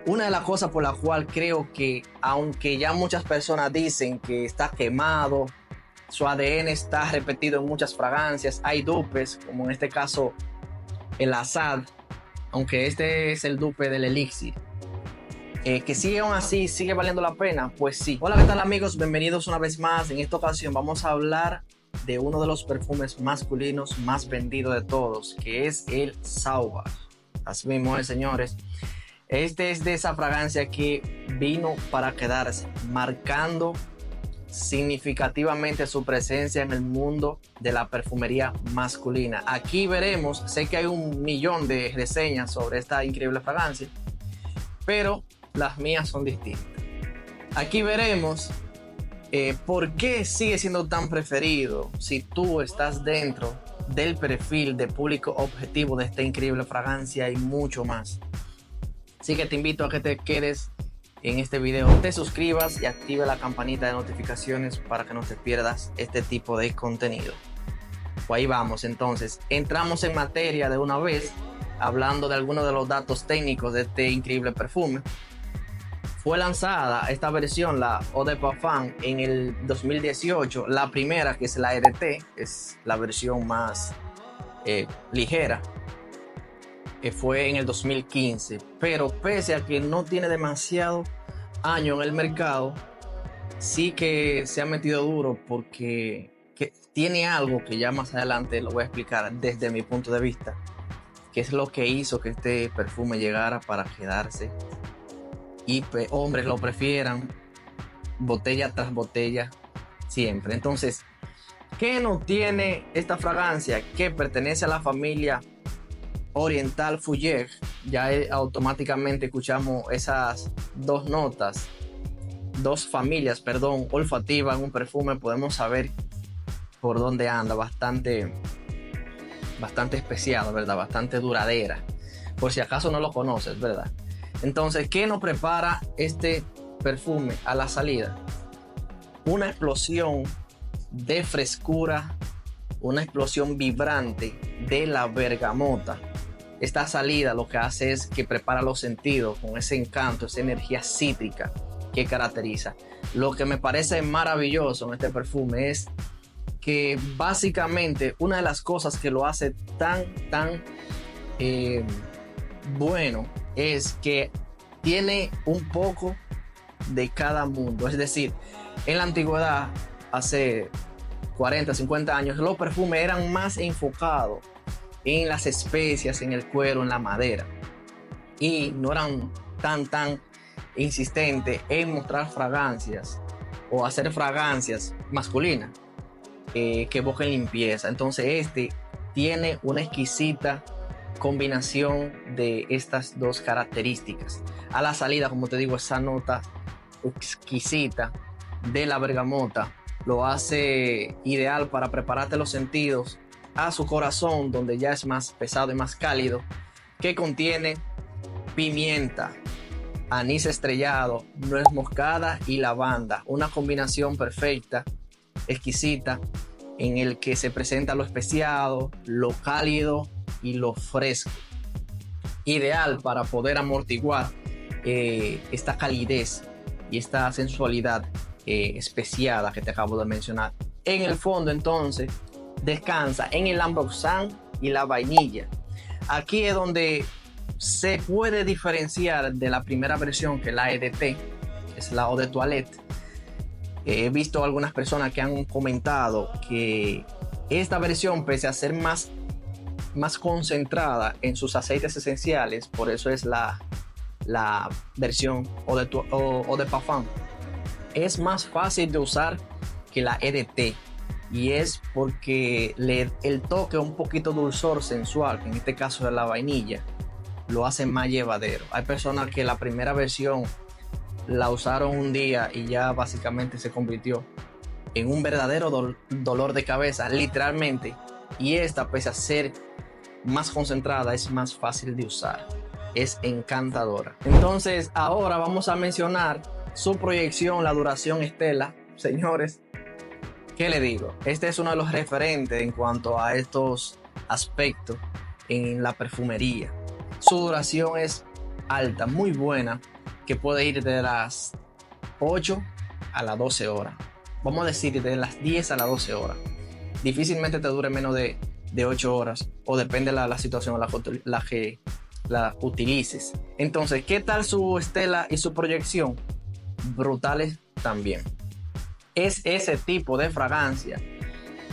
Una de las cosas por la cual creo que, aunque ya muchas personas dicen que está quemado, su ADN está repetido en muchas fragancias, hay dupes, como en este caso el Assad, aunque este es el dupe del Elixir, que sigue aún así, sigue valiendo la pena, pues sí. Hola, ¿qué tal amigos? Bienvenidos una vez más. En esta ocasión vamos a hablar de uno de los perfumes masculinos más vendidos de todos, que es el Sauvage. Así mismo es, señores. Este es de esa fragancia que vino para quedarse, marcando significativamente su presencia en el mundo de la perfumería masculina. Aquí veremos, sé que hay 1.000.000 de reseñas sobre esta increíble fragancia, pero las mías son distintas. Aquí veremos por qué sigue siendo tan preferido si tú estás dentro del perfil de público objetivo de esta increíble fragancia y mucho más. Así que te invito a que te quedes en este video, te suscribas y active la campanita de notificaciones para que no te pierdas este tipo de contenido. Pues ahí vamos, entonces entramos en materia de una vez, hablando de algunos de los datos técnicos de este increíble perfume. Fue lanzada esta versión, la Eau de Parfum, en el 2018. La primera, que es la EDT, es la versión más ligera, que fue en el 2015, pero pese a que no tiene demasiado año en el mercado, sí que se ha metido duro porque tiene algo que ya más adelante lo voy a explicar desde mi punto de vista, que es lo que hizo que este perfume llegara para quedarse y hombres lo prefieran botella tras botella siempre. Entonces, ¿qué no tiene esta fragancia que pertenece a la familia Oriental Fougère? Ya automáticamente escuchamos esas dos notas, dos familias, perdón, olfativas en un perfume. Podemos saber por dónde anda, bastante especial, ¿verdad? Bastante duradera, por si acaso no lo conoces, ¿verdad? Entonces, ¿qué nos prepara este perfume a la salida? Una explosión de frescura, una explosión vibrante de la bergamota. Esta salida lo que hace es que prepara los sentidos con ese encanto, esa energía cítrica que caracteriza. Lo que me parece maravilloso en este perfume es que básicamente una de las cosas que lo hace tan bueno es que tiene un poco de cada mundo. Es decir, en la antigüedad, hace 40, 50 años, los perfumes eran más enfocados en las especias, en el cuero, en la madera, y no eran tan insistentes en mostrar fragancias o hacer fragancias masculinas que evoquen limpieza. Entonces este tiene una exquisita combinación de estas dos características. A la salida, como te digo, esa nota exquisita de la bergamota lo hace ideal para prepararte los sentidos a su corazón, donde ya es más pesado y más cálido, que contiene pimienta, anís estrellado, nuez moscada y lavanda. Una combinación perfecta, exquisita, en el que se presenta lo especiado, lo cálido y lo fresco. Ideal para poder amortiguar esta calidez y esta sensualidad especiada que te acabo de mencionar. En el fondo, entonces, descansa en el ambroxan y la vainilla. Aquí es donde se puede diferenciar de la primera versión, que es la EDT, que es la Eau de Toilette. He visto algunas personas que han comentado que esta versión, pese a ser más concentrada en sus aceites esenciales, por eso es la versión Eau de Parfum, es más fácil de usar que la EDT. Y es porque el toque un poquito dulzor sensual, que en este caso de la vainilla, lo hace más llevadero. Hay personas que la primera versión la usaron un día y ya básicamente se convirtió en un verdadero dolor de cabeza, literalmente. Y esta, pese a ser más concentrada, es más fácil de usar. Es encantadora. Entonces, ahora vamos a mencionar su proyección, la duración estela. Señores, ¿qué le digo? Este es uno de los referentes en cuanto a estos aspectos en la perfumería. Su duración es alta, muy buena, que puede ir de las 8 a las 12 horas. Vamos a decir de las 10 a las 12 horas. Difícilmente te dure menos de 8 horas, o depende de la situación en la que la utilices. Entonces, ¿qué tal su estela y su proyección? Brutales también. Es ese tipo de fragancia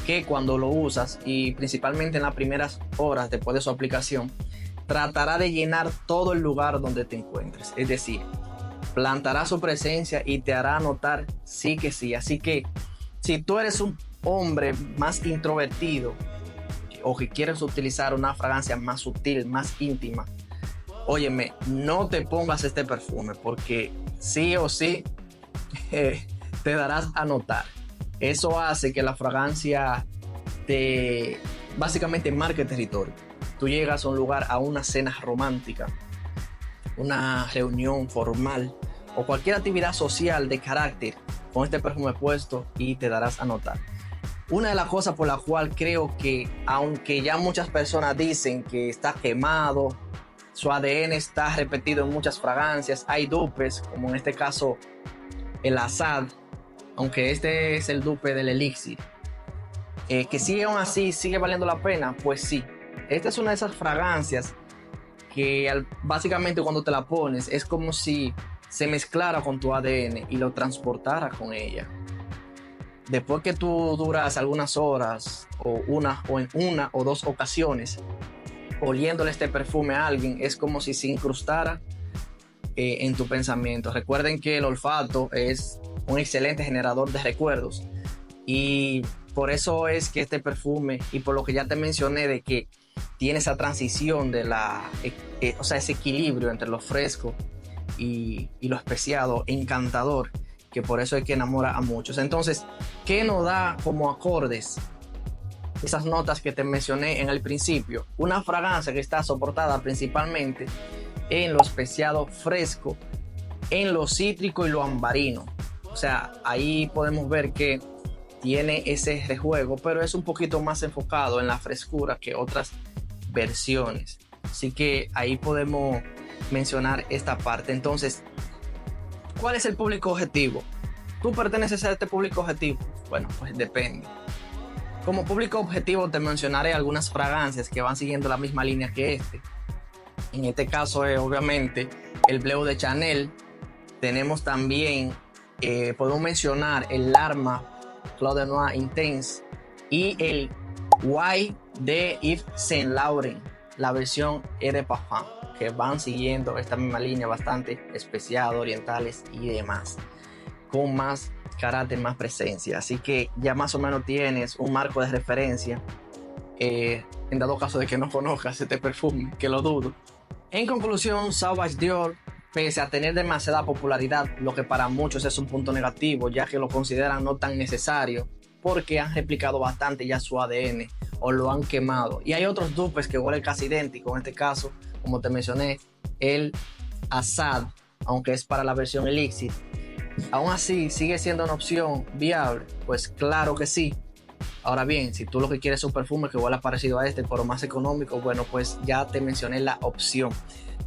que cuando lo usas, y principalmente en las primeras horas después de su aplicación, tratará de llenar todo el lugar donde te encuentres. Es decir, plantará su presencia y te hará notar sí que sí. Así que si tú eres un hombre más introvertido o que quieres utilizar una fragancia más sutil, más íntima, óyeme, no te pongas este perfume, porque sí o sí te darás a notar. Eso hace que la fragancia te básicamente marque territorio. Tú llegas a un lugar, a una cena romántica, una reunión formal o cualquier actividad social de carácter con este perfume puesto y te darás a notar. Una de las cosas por la cual creo que, aunque ya muchas personas dicen que está quemado, su ADN está repetido en muchas fragancias, hay dupes, como en este caso el Assad, aunque este es el dupe del Elixir, que sigue aún así, sigue valiendo la pena. Pues sí, esta es una de esas fragancias que básicamente cuando te la pones es como si se mezclara con tu ADN y lo transportara con ella. Después que tú duras algunas horas o en una o dos ocasiones oliéndole este perfume a alguien, es como si se incrustara en tu pensamiento. Recuerden que el olfato es un excelente generador de recuerdos, y por eso es que este perfume, y por lo que ya te mencioné de que tiene esa transición de ese equilibrio entre lo fresco y lo especiado, encantador, que por eso es que enamora a muchos. Entonces, ¿qué nos da como acordes esas notas que te mencioné en el principio? Una fragancia que está soportada principalmente en lo especiado fresco, en lo cítrico y lo ambarino. O sea, ahí podemos ver que tiene ese rejuego, pero es un poquito más enfocado en la frescura que otras versiones. Así que ahí podemos mencionar esta parte. Entonces, ¿cuál es el público objetivo? ¿Tú perteneces a este público objetivo? Bueno, pues depende. Como público objetivo te mencionaré algunas fragancias que van siguiendo la misma línea que este. En este caso es obviamente el Bleu de Chanel. Tenemos también, podemos mencionar el L'Arma Claude Noir Intense y el White de Yves Saint Laurent, la versión Eau de Parfum, que van siguiendo esta misma línea bastante especial, orientales y demás, con más carácter, más presencia. Así que ya más o menos tienes un marco de referencia, en dado caso de que no conozcas este perfume, que lo dudo. En conclusión, Sauvage Dior, pese a tener demasiada popularidad, lo que para muchos es un punto negativo, ya que lo consideran no tan necesario, porque han replicado bastante ya su ADN o lo han quemado. Y hay otros dupes que huelen casi idénticos. En este caso, como te mencioné, el Assad, aunque es para la versión Elixir, aún así sigue siendo una opción viable. Pues claro que sí. Ahora bien, si tú lo que quieres es un perfume que huela parecido a este, pero más económico, bueno, pues ya te mencioné la opción.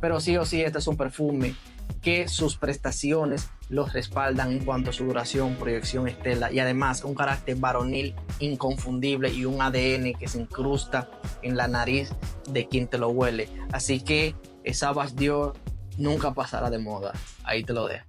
Pero sí o sí, este es un perfume que sus prestaciones los respaldan en cuanto a su duración, proyección, estela, y además un carácter varonil inconfundible y un ADN que se incrusta en la nariz de quien te lo huele. Así que Sauvage Dior nunca pasará de moda. Ahí te lo dejo.